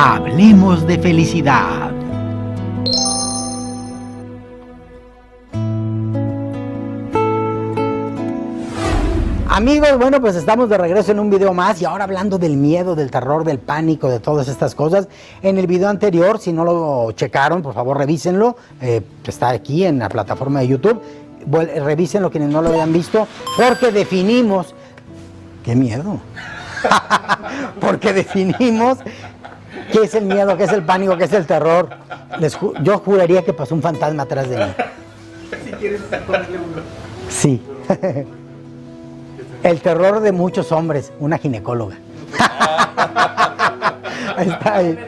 Hablemos de felicidad. Amigos, bueno, pues estamos de regreso en un video más y ahora hablando del miedo, del terror, del pánico, de todas estas cosas. En el video anterior, si no lo checaron, por favor revísenlo, está aquí en la plataforma de YouTube. Revísenlo quienes no lo hayan visto, porque definimos... ¡Qué miedo! Porque definimos qué es el miedo, qué es el pánico, qué es el terror. Yo juraría que pasó un fantasma atrás de mí. Si quieres ponerle uno. Sí. El terror de muchos hombres, una ginecóloga. Ahí está. Ahí.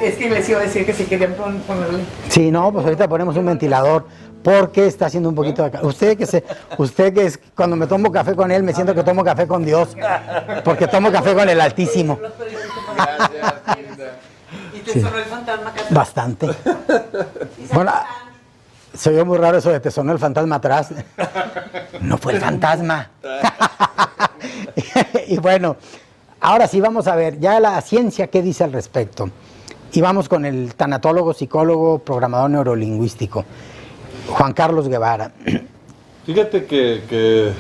Es que les iba a decir que si querían ponerle. Sí, no, pues ahorita ponemos un ventilador porque está haciendo un poquito de calor. Usted que es, cuando me tomo café con él, me siento que tomo café con Dios, porque tomo café con el Altísimo. ¿Y te sonó el fantasma acá? Bastante. Bueno, se oyó muy raro eso de te sonó el fantasma atrás. No fue el fantasma. Y bueno, ahora sí vamos a ver ya la ciencia qué dice al respecto. Y vamos con el tanatólogo, psicólogo, programador neurolingüístico, Juan Carlos Guevara. Fíjate que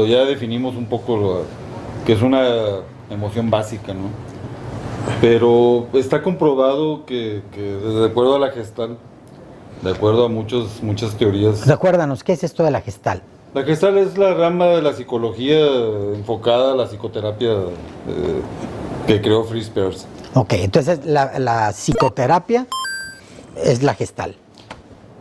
ya definimos un poco que es una emoción básica, ¿no? Pero está comprobado que de acuerdo a la Gestalt, de acuerdo a muchas teorías... Recuérdanos, ¿qué es esto de la Gestalt? La Gestalt es la rama de la psicología enfocada a la psicoterapia que creó Fritz Perls. Ok, entonces la psicoterapia es la Gestalt.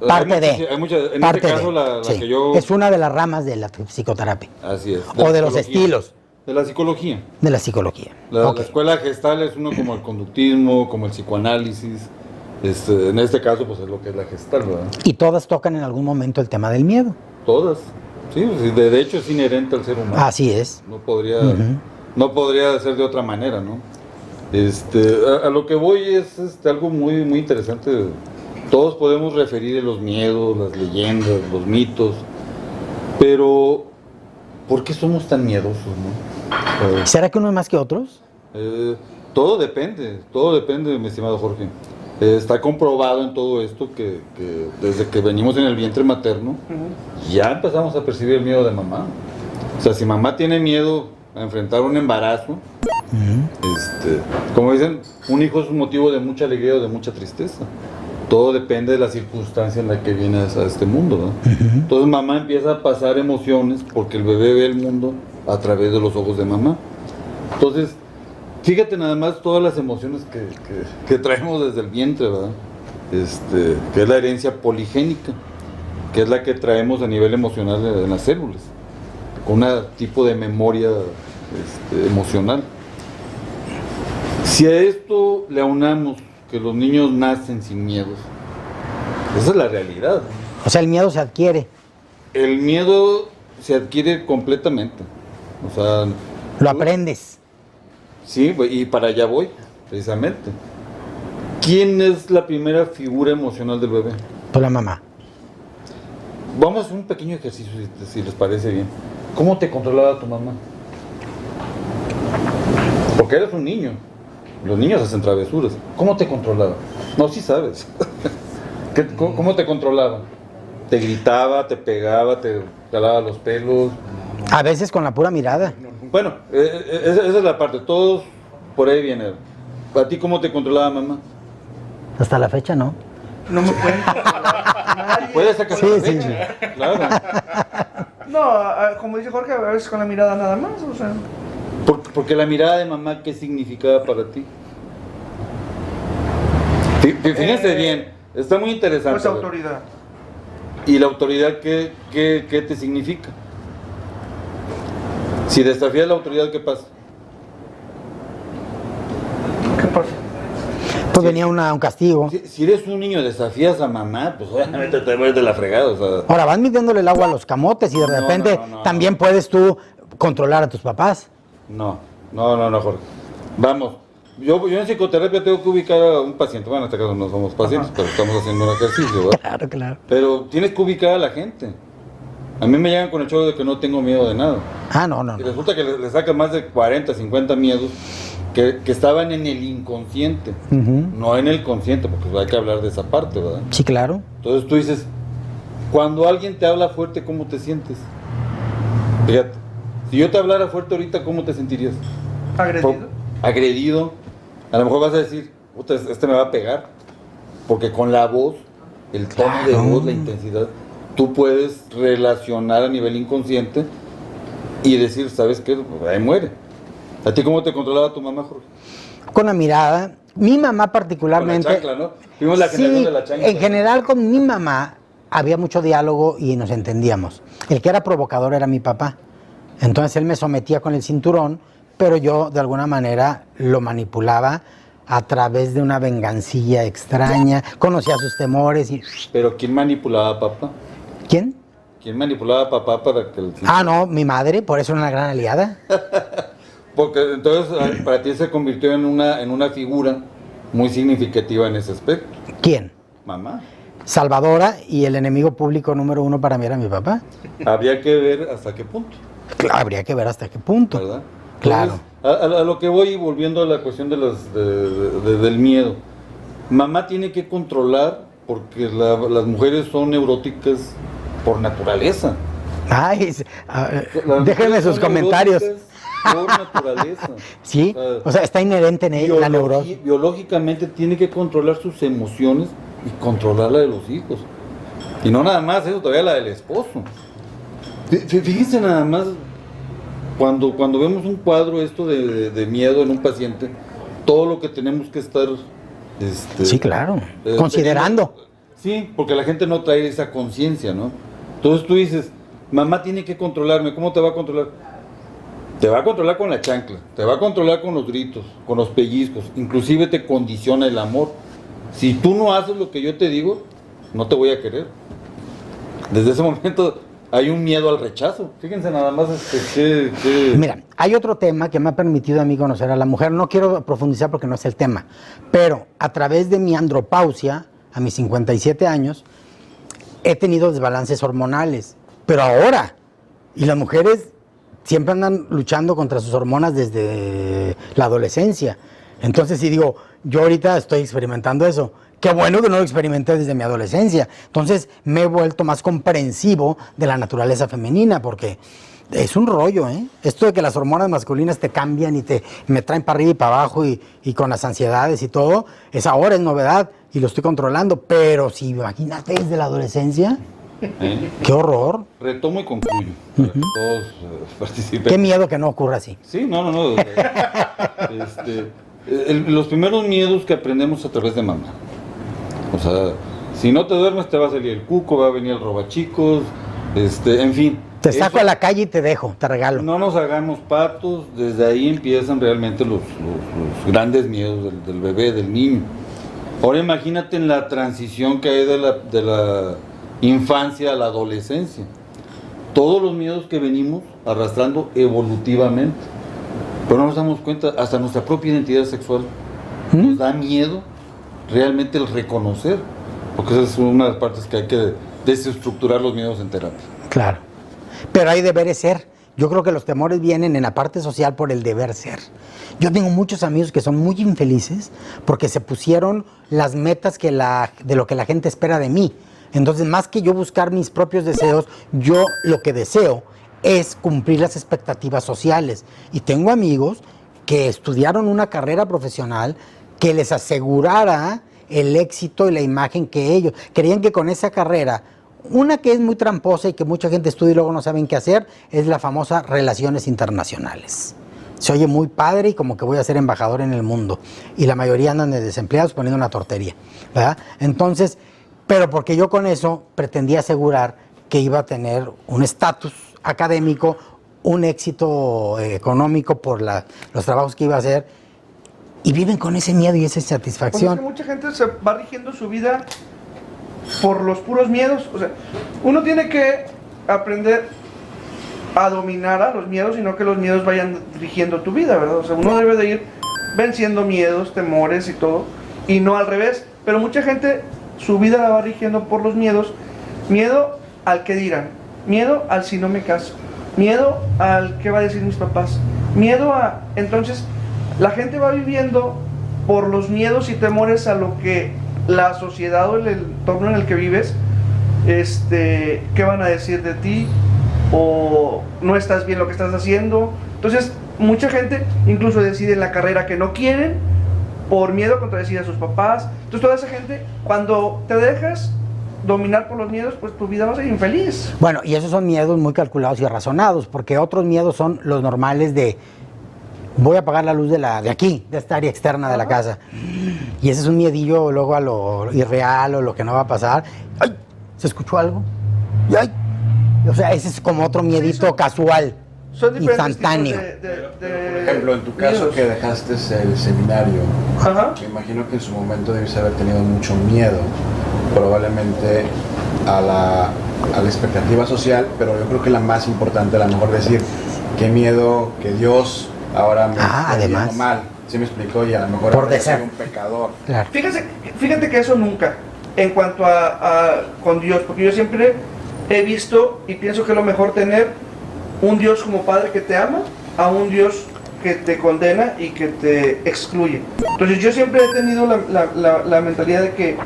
Parte en este caso, la sí, que yo... es una de las ramas de la psicoterapia. Así es. O de los estilos. De la psicología. De la psicología. La escuela Gestalt es uno como el conductismo, como el psicoanálisis. En este caso, pues es lo que es la Gestalt, ¿verdad? Y todas tocan en algún momento el tema del miedo. Todas. Sí, de hecho es inherente al ser humano. Así es. No podría ser de otra manera, ¿no? A lo que voy es algo muy, muy interesante. Todos podemos referir los miedos, las leyendas, los mitos, pero ¿por qué somos tan miedosos, no? ¿Será que unos más que otros? Todo depende, mi estimado Jorge. Está comprobado en todo esto que desde que venimos en el vientre materno, ya empezamos a percibir el miedo de mamá. O sea, si mamá tiene miedo a enfrentar un embarazo, como dicen, un hijo es un motivo de mucha alegría o de mucha tristeza. Todo depende de la circunstancia en la que vienes a este mundo, ¿no? Entonces mamá empieza a pasar emociones porque el bebé ve el mundo a través de los ojos de mamá. Entonces, fíjate nada más todas las emociones que traemos desde el vientre, ¿verdad? Que es la herencia poligénica, que es la que traemos a nivel emocional en las células, con un tipo de memoria emocional. Si a esto le aunamos que los niños nacen sin miedos, esa es la realidad. O sea, el miedo se adquiere. El miedo se adquiere completamente. O sea, lo aprendes. Sí, y para allá voy, precisamente. ¿Quién es la primera figura emocional del bebé? Pues la mamá. Vamos a hacer un pequeño ejercicio, si les parece bien. ¿Cómo te controlaba tu mamá? Porque eres un niño. Los niños hacen travesuras. ¿Cómo te controlaba? No, sí sabes. ¿Cómo te controlaba? Te gritaba, te pegaba, te jalaba los pelos. A veces con la pura mirada. Bueno, esa es la parte. Todos por ahí vienen. ¿A ti cómo te controlaba mamá? Hasta la fecha no. No me pueden controlar. Puede ser que sí. Claro. No, como dice Jorge, a veces con la mirada nada más, o sea. Porque la mirada de mamá, ¿qué significaba para ti? Fíjense bien, está muy interesante. Pues autoridad. ¿Y la autoridad qué te significa? Si desafías la autoridad, ¿qué pasa? ¿Qué pasa? Pues venía un castigo. Si eres un niño y desafías a mamá, pues obviamente te vas de la fregada. O sea. Ahora vas midiéndole el agua a los camotes y de repente también puedes tú controlar a tus papás. No, Jorge. Vamos, yo en psicoterapia tengo que ubicar a un paciente. Bueno, en este caso no somos pacientes, pero estamos haciendo un ejercicio, ¿verdad? Claro. Pero tienes que ubicar a la gente. A mí me llegan con el show de que no tengo miedo de nada. No. Y resulta que le sacan más de 40, 50 miedos que estaban en el inconsciente, no en el consciente, porque hay que hablar de esa parte, ¿verdad? Sí, claro. Entonces tú dices, cuando alguien te habla fuerte, ¿cómo te sientes? Fíjate, si yo te hablara fuerte ahorita, ¿cómo te sentirías? Agredido. Agredido. A lo mejor vas a decir, puta, este me va a pegar. Porque con la voz, el tono de voz, la intensidad, tú puedes relacionar a nivel inconsciente y decir, ¿sabes qué? Ahí muere. ¿A ti cómo te controlaba tu mamá, Jorge? Con la mirada. Mi mamá particularmente... Con la chancla, ¿no? Fuimos la generación de la chancla. En general con mi mamá había mucho diálogo y nos entendíamos. El que era provocador era mi papá. Entonces él me sometía con el cinturón, pero yo de alguna manera lo manipulaba a través de una vengancilla extraña. Conocía sus temores y... ¿Pero quién manipulaba a papá? ¿Quién? ¿Quién manipulaba a papá para que el... Ah, no, mi madre, por eso era una gran aliada. Porque entonces para ti se convirtió en una figura muy significativa en ese aspecto. ¿Quién? Mamá. Salvadora, y el enemigo público número uno para mí era mi papá. Habría que ver hasta qué punto. Claro, habría que ver hasta qué punto. ¿Verdad? Claro. Entonces, a lo que voy, volviendo a la cuestión del miedo. Mamá tiene que controlar porque las mujeres son neuróticas por naturaleza. Ay, Las déjenme mujeres sus son comentarios. neuróticas por naturaleza. Sí, o sea, está inherente en ella la neurosis. Biológicamente tiene que controlar sus emociones y controlar la de los hijos. Y no nada más eso, todavía la del esposo. Fíjense nada más, cuando vemos un cuadro esto de miedo en un paciente, todo lo que tenemos que estar... sí, claro, considerando. Sí, porque la gente no trae esa conciencia, ¿no? Entonces tú dices, mamá tiene que controlarme, ¿cómo te va a controlar? Te va a controlar con la chancla, te va a controlar con los gritos, con los pellizcos, inclusive te condiciona el amor. Si tú no haces lo que yo te digo, no te voy a querer. Desde ese momento hay un miedo al rechazo. Fíjense nada más Mira, hay otro tema que me ha permitido a mí conocer a la mujer. No quiero profundizar porque no es el tema, pero a través de mi andropausia, a mis 57 años, he tenido desbalances hormonales. Pero ahora, y las mujeres siempre andan luchando contra sus hormonas desde la adolescencia. Entonces, si digo, yo ahorita estoy experimentando eso. Qué bueno que no lo experimenté desde mi adolescencia. Entonces, me he vuelto más comprensivo de la naturaleza femenina, porque es un rollo, ¿eh? Esto de que las hormonas masculinas te cambian y me traen para arriba y para abajo y con las ansiedades y todo, es novedad y lo estoy controlando. Pero si imagínate desde la adolescencia... ¡Qué horror! Retomo y concluyo. Para que todos participen. ¡Qué miedo que no ocurra así! Sí, no. Los primeros miedos que aprendemos a través de mamá. O sea, si no te duermes te va a salir el cuco, va a venir el robachicos, en fin. Te saco a la calle y te dejo, te regalo. No nos hagamos patos, desde ahí empiezan realmente los grandes miedos del bebé, del niño. Ahora imagínate en la transición que hay de la infancia a la adolescencia. Todos los miedos que venimos arrastrando evolutivamente. Pero no nos damos cuenta, hasta nuestra propia identidad sexual nos da miedo realmente el reconocer. Porque esa es una de las partes que hay que desestructurar los miedos en terapia. Claro. Pero hay deberes ser. Yo creo que los temores vienen en la parte social por el deber ser. Yo tengo muchos amigos que son muy infelices porque se pusieron las metas de lo que la gente espera de mí. Entonces, más que yo buscar mis propios deseos, yo lo que deseo es cumplir las expectativas sociales. Y tengo amigos que estudiaron una carrera profesional que les asegurara el éxito y la imagen que ellos creían que con esa carrera, una que es muy tramposa y que mucha gente estudia y luego no saben qué hacer, es la famosa relaciones internacionales. Se oye muy padre y como que voy a ser embajador en el mundo. Y la mayoría andan de desempleados poniendo una tortería, ¿verdad? Entonces, pero porque yo con eso pretendía asegurar que iba a tener un estatus académico, un éxito económico por los trabajos que iba a hacer, y viven con ese miedo y esa insatisfacción. Pues es que mucha gente se va rigiendo su vida por los puros miedos. O sea, uno tiene que aprender a dominar a los miedos y no que los miedos vayan rigiendo tu vida, ¿verdad? O sea, uno debe de ir venciendo miedos, temores y todo, y no al revés. Pero mucha gente su vida la va rigiendo por los miedos. Miedo al que dirán, miedo al si no me caso, miedo al qué va a decir mis papás, miedo a... Entonces, la gente va viviendo por los miedos y temores a lo que la sociedad o el entorno en el que vives, qué van a decir de ti, o no estás bien lo que estás haciendo. Entonces mucha gente incluso decide la carrera que no quieren por miedo a contradecir a sus papás. Entonces toda esa gente, cuando te dejas dominar por los miedos, pues tu vida va a ser infeliz. Bueno, y esos son miedos muy calculados y razonados, porque otros miedos son los normales de voy a apagar la luz de aquí, de esta área externa de la casa. Y ese es un miedillo luego a lo irreal o lo que no va a pasar. ¡Ay! ¿Se escuchó algo? Y ¡ay! O sea, ese es como otro miedito casual, Son diferentes instantáneo. tipos Por ejemplo, en tu caso miedos. que dejaste el seminario, Ajá. me imagino que en su momento debes haber tenido mucho miedo, probablemente a la expectativa social, pero yo creo que la más importante, a lo mejor decir, qué miedo que Dios ahora me está viendo además. mal, ¿sí me explico? Y a lo mejor Por ahora deseo. soy un pecador. Claro. Fíjate que eso nunca, en cuanto a con Dios, porque yo siempre he visto y pienso que es lo mejor tener un Dios como Padre que te ama, a un Dios que te condena y que te excluye. Entonces yo siempre he tenido la mentalidad de que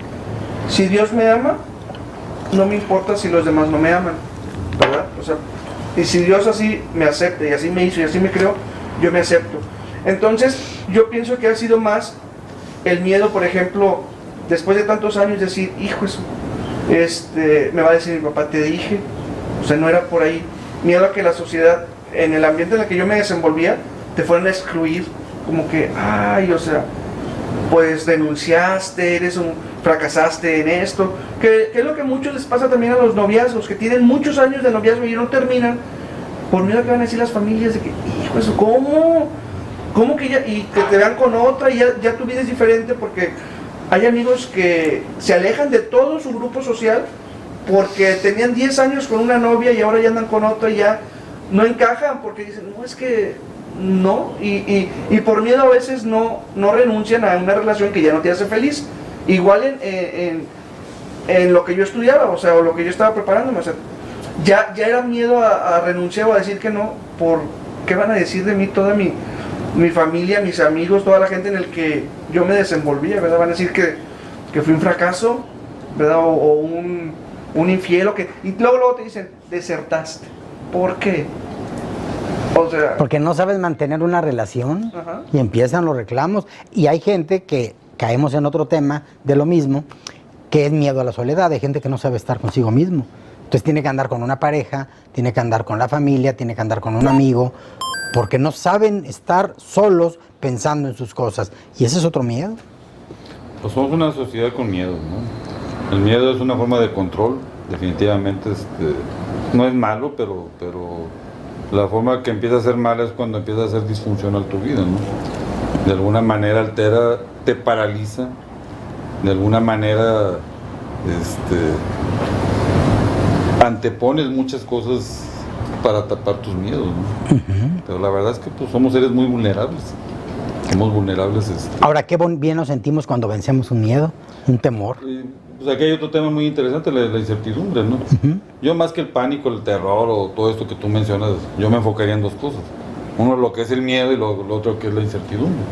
si Dios me ama, no me importa si los demás no me aman, ¿verdad? O sea, y si Dios así me acepta y así me hizo y así me creó, yo me acepto. Entonces yo pienso que ha sido más el miedo, por ejemplo, después de tantos años decir, hijo, eso, me va a decir mi papá, te dije, o sea, no era por ahí. Miedo a que la sociedad, en el ambiente en el que yo me desenvolvía, te fueran a excluir, como que, ay, o sea, pues denunciaste, fracasaste en esto, que es lo que a muchos les pasa también a los noviazgos, que tienen muchos años de noviazgo y no terminan, por miedo a que van a decir las familias de que, hijo, eso, ¿cómo que ya, y que te vean con otra y ya tu vida es diferente? Porque hay amigos que se alejan de todo su grupo social porque tenían 10 años con una novia y ahora ya andan con otra y ya no encajan porque dicen, no, es que no, y por miedo a veces no renuncian a una relación que ya no te hace feliz. Igual en lo que yo estudiaba, o sea, o lo que yo estaba preparándome, o sea, ya era miedo a renunciar o a decir que no, por qué van a decir de mí toda mi familia, mis amigos, toda la gente en el que yo me desenvolvía, ¿verdad? Van a decir que fui un fracaso, ¿verdad? O un infiel, y luego te dicen, desertaste. ¿Por qué? O sea, Porque no sabes mantener una relación. Ajá. Y empiezan los reclamos. Y hay gente que caemos en otro tema de lo mismo, que es miedo a la soledad. Hay gente que no sabe estar consigo mismo. Entonces tiene que andar con una pareja, tiene que andar con la familia, tiene que andar con un amigo, porque no saben estar solos pensando en sus cosas. Y ese es otro miedo. Pues somos una sociedad con miedo, ¿no? El miedo es una forma de control, definitivamente no es malo, pero la forma que empieza a ser mala es cuando empieza a ser disfuncional tu vida, ¿no? De alguna manera altera, te paraliza, de alguna manera antepones muchas cosas para tapar tus miedos, ¿no? Pero la verdad es que pues, somos seres muy vulnerables. Somos vulnerables. Ahora, qué bien nos sentimos cuando vencemos un miedo, un temor. Pues aquí hay otro tema muy interesante, la incertidumbre, ¿no? Yo más que el pánico, el terror o todo esto que tú mencionas, yo me enfocaría en dos cosas. Uno, lo que es el miedo, y lo otro que es la incertidumbre.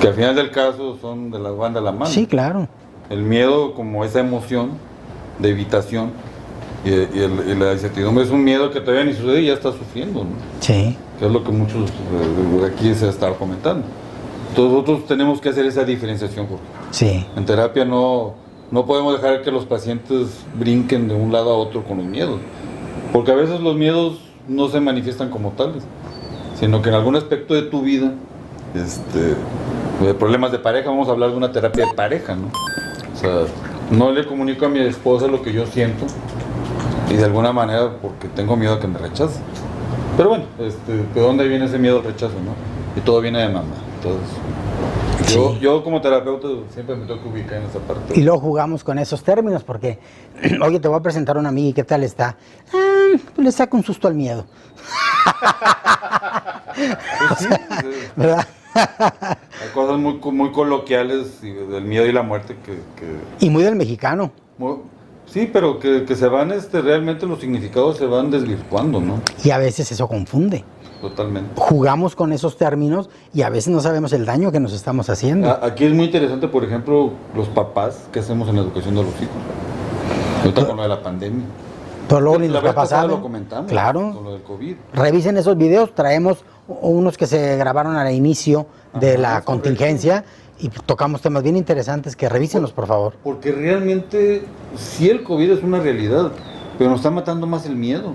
Que al final del caso son de la banda a la mano. Sí, claro. El miedo como esa emoción de evitación y la incertidumbre es un miedo que todavía ni sucede y ya está sufriendo, ¿no? Sí. Que es lo que muchos aquí se están comentando. Entonces nosotros tenemos que hacer esa diferenciación, Jorge. Sí. En terapia no podemos dejar que los pacientes brinquen de un lado a otro con los miedos, porque a veces los miedos no se manifiestan como tales, sino que en algún aspecto de tu vida, de problemas de pareja, vamos a hablar de una terapia de pareja, ¿no? O sea, no le comunico a mi esposa lo que yo siento y de alguna manera porque tengo miedo a que me rechace. Pero bueno, ¿de dónde viene ese miedo al rechazo, no? Y todo viene de mamá. Entonces, yo como terapeuta siempre me tengo que ubicar en esa parte. Y luego jugamos con esos términos porque, oye, te voy a presentar a una amiga y ¿qué tal está? Pues le saca un susto al miedo. Pues sí, ¿Verdad? hay cosas muy coloquiales del miedo y la muerte que Y muy del mexicano. sí, pero que se van, realmente los significados se van desvirtuando, ¿no? Y a veces eso confunde. totalmente. Jugamos con esos términos y a veces no sabemos el daño que nos estamos haciendo. Aquí es muy interesante, por ejemplo, los papás, ¿qué hacemos en la educación de los hijos? Ahorita con lo de la pandemia. Pero luego ni La los vez papás pasada saben. lo comentamos, Claro. con lo del COVID. Revisen esos videos, traemos unos que se grabaron al inicio de Ajá, la correcto. contingencia y tocamos temas bien interesantes que revísenlos, por favor. Porque realmente, sí el COVID es una realidad, pero nos está matando más el miedo.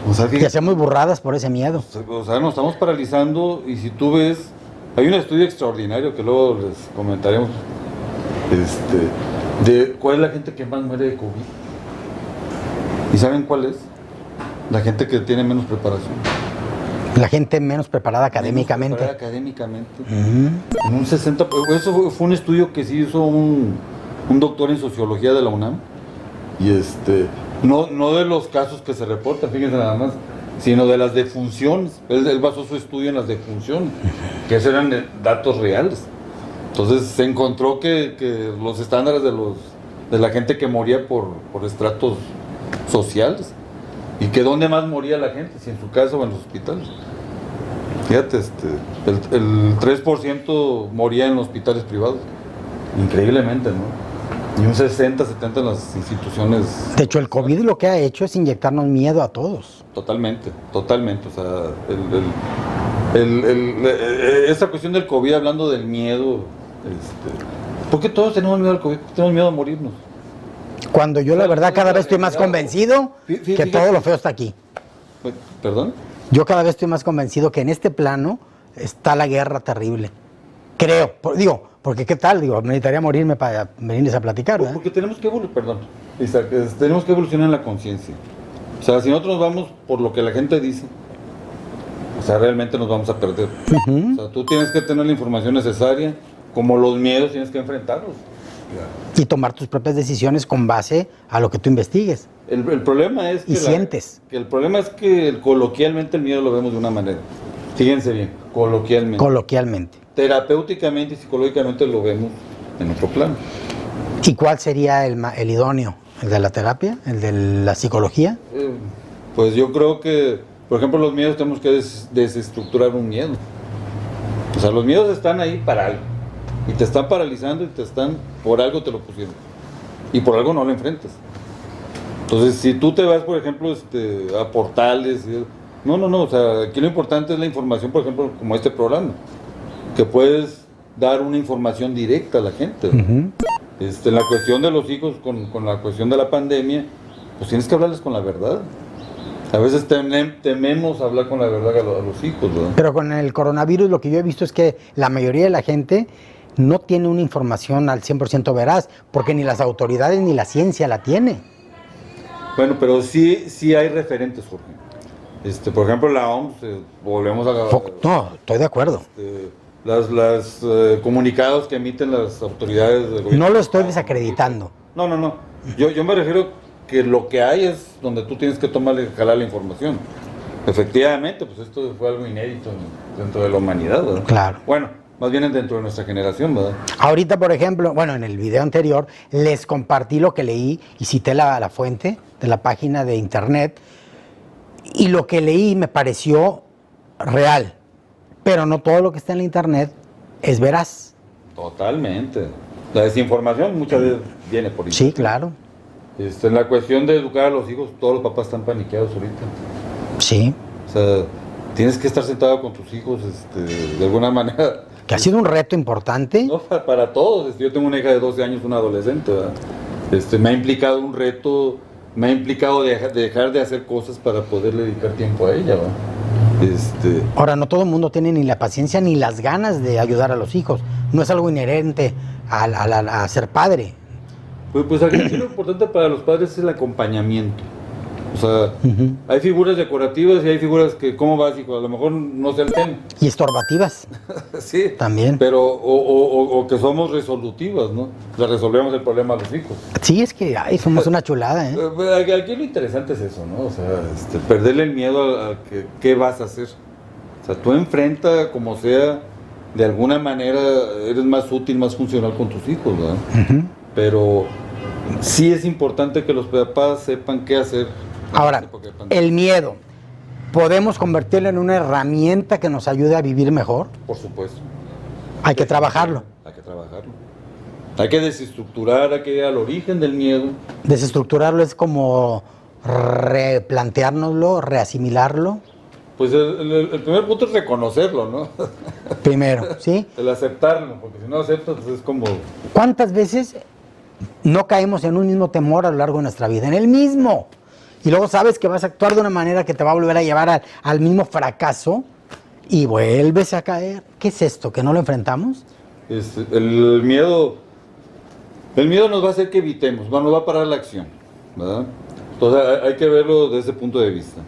O sea, Y fíjate, hacemos burradas por ese miedo. o sea, nos estamos paralizando y si tú ves, hay un estudio extraordinario que luego les comentaremos, de cuál es la gente que más muere de COVID. ¿Y saben cuál es? La gente que tiene menos preparación. La gente menos preparada académicamente. Menos preparada académicamente. Ujú. En un 60, eso fue un estudio que sí hizo un doctor en sociología de la UNAM. Y no de los casos que se reportan, fíjense nada más, sino de las defunciones. Él basó su estudio en las defunciones, que esos eran datos reales. Entonces se encontró que los estándares de la gente que moría por estratos sociales, y que dónde más moría la gente, si en su casa o en los hospitales. Fíjate, el 3% moría en los hospitales privados, increíblemente, ¿no? Y un 60-70% en las instituciones. De hecho, el COVID lo que ha hecho es inyectarnos miedo a todos. Totalmente, totalmente. O sea, esta cuestión del COVID, hablando del miedo, ¿por qué todos tenemos miedo al COVID? ¿Por qué tenemos miedo a morirnos? Cuando yo la verdad cada vez estoy más convencido que todo lo feo está aquí. ¿Perdón? Yo cada vez estoy más convencido que en este plano está la guerra terrible. Creo, porque qué tal, necesitaría morirme para venirles a platicar, ¿verdad? Porque tenemos que tenemos que evolucionar en la conciencia. O sea, si nosotros nos vamos por lo que la gente dice, o sea, realmente nos vamos a perder. O sea, tú tienes que tener la información necesaria, como los miedos tienes que enfrentarlos. Y tomar tus propias decisiones con base a lo que tú investigues. El problema es que Y sientes. el problema es que coloquialmente el miedo lo vemos de una manera. Fíjense bien, coloquialmente. Coloquialmente. Terapéuticamente y psicológicamente lo vemos en otro plano. ¿Y cuál sería el idóneo? ¿El de la terapia? ¿El de la psicología? Pues yo creo que, por ejemplo, los miedos tenemos que desestructurar un miedo. O sea, los miedos están ahí para algo. Y te están paralizando y por algo te lo pusieron. Y por algo no lo enfrentas. Entonces, si tú te vas, por ejemplo, a portales, no, o sea, aquí lo importante es la información, por ejemplo, como este programa, que puedes dar una información directa a la gente. Ujú. En la cuestión de los hijos, con la cuestión de la pandemia, pues tienes que hablarles con la verdad. A veces tememos hablar con la verdad a los hijos, ¿verdad? Pero con el coronavirus lo que yo he visto es que la mayoría de la gente no tiene una información al 100% veraz, porque ni las autoridades ni la ciencia la tiene. Bueno, pero sí hay referentes, Jorge. Por ejemplo, la OMS, volvemos a... No, estoy de acuerdo. Las comunicados que emiten las autoridades del gobierno. No lo estoy desacreditando. No. Yo me refiero que lo que hay es donde tú tienes que jalar la información. Efectivamente, pues esto fue algo inédito dentro de la humanidad, ¿verdad? Claro. Bueno, más bien dentro de nuestra generación, ¿verdad? Ahorita, por ejemplo, en el video anterior les compartí lo que leí y cité la fuente de la página de internet, y lo que leí me pareció real, pero no todo lo que está en la internet es veraz. Totalmente. La desinformación muchas veces viene por ahí. Sí, claro. En la cuestión de educar a los hijos, todos los papás están paniqueados ahorita. Sí. O sea, tienes que estar sentado con tus hijos, de alguna manera. Que ha sido un reto importante. No, para todos. Yo tengo una hija de 12 años, una adolescente, ¿verdad? Me ha implicado un reto, me ha implicado dejar de hacer cosas para poder dedicar tiempo a ella, ¿verdad? Ahora, no todo el mundo tiene ni la paciencia ni las ganas de ayudar a los hijos. No es algo inherente a ser padre. Pues aquí lo importante para los padres es el acompañamiento. O sea, hay figuras decorativas y hay figuras que, ¿cómo vas, hijo? A lo mejor no sé el tema. Y estorbativas. Sí. También. Pero, o que somos resolutivas, ¿no? Le resolvemos el problema a los hijos. Sí, es que somos una chulada, ¿eh? Aquí lo interesante es eso, ¿no? O sea, perderle el miedo a qué vas a hacer. O sea, tú enfrenta como sea, de alguna manera eres más útil, más funcional con tus hijos, ¿verdad? Ujú. Pero sí es importante que los papás sepan qué hacer. Ahora, el miedo. ¿podemos convertirlo en una herramienta que nos ayude a vivir mejor? Por supuesto. Hay que trabajarlo. Hay que trabajarlo. Hay que desestructurar, hay que ir al origen del miedo. Desestructurarlo es como replanteárnoslo, reasimilarlo. Pues el primer punto es reconocerlo, ¿no? Primero, ¿sí? El aceptarlo, porque si no aceptas, pues es como... ¿Cuántas veces no caemos en un mismo temor a lo largo de nuestra vida? En el mismo. Y luego sabes que vas a actuar de una manera que te va a volver a llevar al mismo fracaso y vuelves a caer. ¿Qué es esto? ¿Que no lo enfrentamos? El miedo nos va a hacer que evitemos, nos va a parar la acción, ¿verdad? Entonces hay que verlo desde ese punto de vista.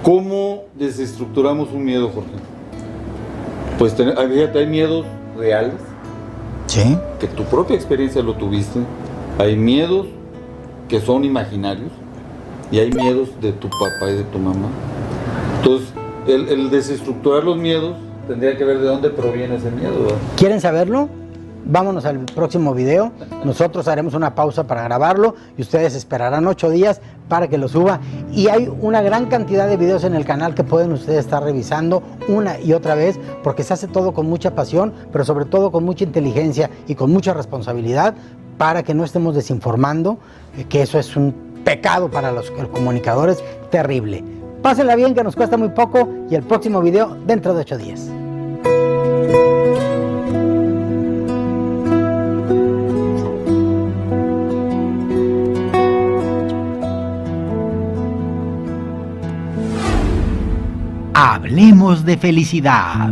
¿Cómo desestructuramos un miedo, Jorge? Pues fíjate, hay miedos reales, Sí. que tu propia experiencia lo tuviste. Hay miedos que son imaginarios y hay miedos de tu papá y de tu mamá. Entonces, el desestructurar los miedos tendría que ver de dónde proviene ese miedo, ¿verdad? ¿Quieren saberlo? Vámonos al próximo video. Nosotros haremos una pausa para grabarlo y ustedes esperarán 8 días para que lo suba. Y hay una gran cantidad de videos en el canal que pueden ustedes estar revisando una y otra vez, porque se hace todo con mucha pasión, pero sobre todo con mucha inteligencia y con mucha responsabilidad, para que no estemos desinformando, que eso es un pecado para los comunicadores terrible. Pásenla bien, que nos cuesta muy poco, y el próximo video dentro de 8 días. Hablemos de felicidad.